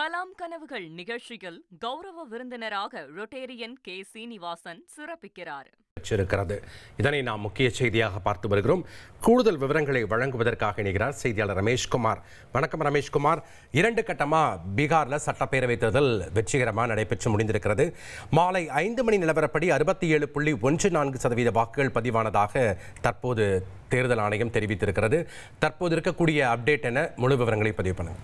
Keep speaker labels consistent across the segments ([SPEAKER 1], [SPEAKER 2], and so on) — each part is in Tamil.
[SPEAKER 1] கலாம் கனவுகள் நிகழ்ச்சியில் கௌரவ விருந்தினராக ரொட்டேரியன் கே. சீனிவாசன் சிறப்பிக்கிறார்.
[SPEAKER 2] இதனை நாம் முக்கிய செய்தியாக பார்த்து வருகிறோம். கூடுதல் விவரங்களை வழங்குவதற்காக இணைகிறார் செய்தியாளர் ரமேஷ்குமார். வணக்கம் ரமேஷ்குமார். 2 கட்டமா பீகார்ல சட்டப்பேரவை தேர்தல் வெற்றிகரமாக நடைபெற்று முடிந்திருக்கிறது. மாலை 5 மணி நிலவரப்படி 67.14% வாக்குகள் பதிவானதாக தற்போது தேர்தல் ஆணையம் தெரிவித்திருக்கிறது. தற்போது இருக்கக்கூடிய அப்டேட் என முழு விவரங்களை பதிவு பண்ணுங்க.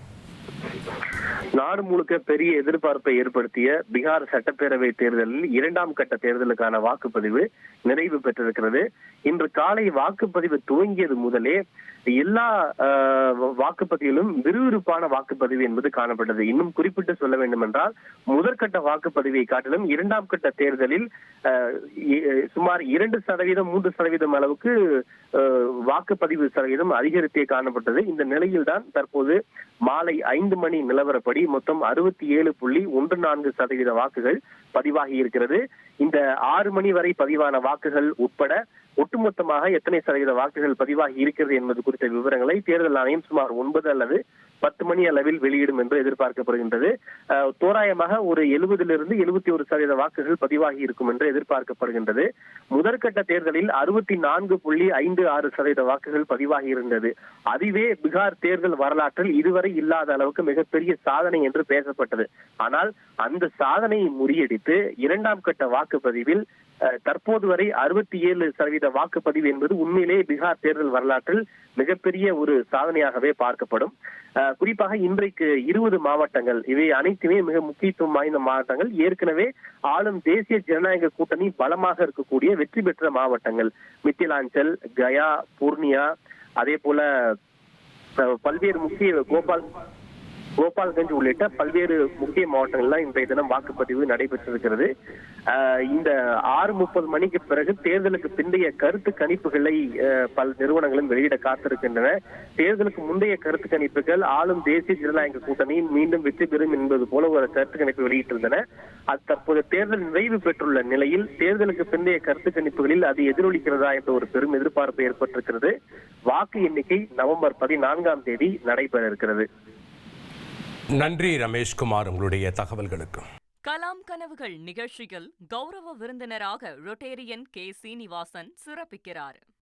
[SPEAKER 3] நாடு முழுக்க பெரிய எதிர்பார்ப்பை ஏற்படுத்திய பீகார் சட்டப்பேரவை தேர்தலில் 2ஆம் கட்ட தேர்தலுக்கான வாக்குப்பதிவு நிறைவு பெற்றிருக்கிறது. இன்று காலை வாக்குப்பதிவு துவங்கியது முதலே எல்லா வாக்குப்பதிவிலும் விறுவிறுப்பான வாக்குப்பதிவு என்பது காணப்பட்டது. இன்னும் குறிப்பிட்டு சொல்ல வேண்டும் என்றால், முதற்கட்ட வாக்குப்பதிவை காட்டிலும் 2ஆம் கட்ட தேர்தலில் சுமார் 2%, 3% அளவுக்கு வாக்குப்பதிவு சதவீதம் அதிகரித்தே காணப்பட்டது. இந்த நிலையில்தான் தற்போது மாலை 5 மணி நிலவரப்படி மொத்தம் 67.14% வாக்குகள் பதிவாகி இருக்கிறது. இந்த 6 மணி வரை பதிவான வாக்குகள் உட்பட ஒட்டுமொத்தமாக எத்தனை சதவீத வாக்குகள் பதிவாகி இருக்கிறது என்பது குறித்த விவரங்களை தேர்தல் ஆணையம் சுமார் 9 அல்லது 10 மணி அளவில் வெளியிடும் என்று எதிர்பார்க்கப்படுகின்றது. தோராயமாக ஒரு 70 to 71% வாக்குகள் பதிவாகி இருக்கும் என்று எதிர்பார்க்கப்படுகின்றது. முதற்கட்ட தேர்தலில் 64.56% வாக்குகள் பதிவாகி இருந்தது. அதுவே பீகார் தேர்தல் வரலாற்றில் இதுவரை இல்லாத அளவுக்கு மிகப்பெரிய சாதனை என்று பேசப்பட்டது. ஆனால் அந்த சாதனையை முறியடித்து 2ஆம் கட்ட வாக்குப்பதிவில் தற்போது வரை 67% வாக்குப்பதிவு என்பது உண்மையிலேயே பீகார் தேர்தல் வரலாற்றில் மிகப்பெரிய ஒரு சாதனையாகவே பார்க்கப்படும். குறிப்பாக இன்றைக்கு 20 மாவட்டங்கள், இவை அனைத்துமே மிக முக்கியத்துவம் வாய்ந்த மாவட்டங்கள். ஏற்கனவே ஆளும் தேசிய ஜனநாயக கூட்டணி பலமாக இருக்கக்கூடிய வெற்றி பெற்ற மாவட்டங்கள் மித்திலாஞ்சல், கயா, பூர்ணியா, அதே போல பல்வேறு முக்கிய கோபால்கஞ்ச் உள்ளிட்ட பல்வேறு முக்கிய மாவட்டங்கள்லாம் இன்றைய தினம் வாக்குப்பதிவு நடைபெற்றிருக்கிறது. இந்த 6:30 மணிக்கு பிறகு தேர்தலுக்கு பிந்தைய கருத்து கணிப்புகளை பல நிறுவனங்களும் வெளியிட காத்திருக்கின்றன. தேர்தலுக்கு முந்தைய கருத்து கணிப்புகள் ஆளும் தேசிய ஜனநாயக கூட்டணி மீண்டும் வெற்றி பெறும் என்பது போல ஒரு கருத்து கணிப்பு வெளியிட்டிருந்தன. அது தற்போது தேர்தல் நிறைவு பெற்றுள்ள நிலையில் தேர்தலுக்கு பிந்தைய கருத்து கணிப்புகளில் அது எதிரொலிக்கிறதா என்ற ஒரு பெரும் எதிர்பார்ப்பு ஏற்பட்டிருக்கிறது. வாக்கு எண்ணிக்கை நவம்பர் 14ஆம் தேதி நடைபெற இருக்கிறது.
[SPEAKER 2] நன்றி ரமேஷ்குமார், உங்களுடைய தகவல்களுக்கு.
[SPEAKER 1] கலாம் கனவுகள் நிகழ்ச்சியில் கௌரவ விருந்தினராக ரொட்டேரியன் கே. சீனிவாசன் சிறப்பிக்கிறார்.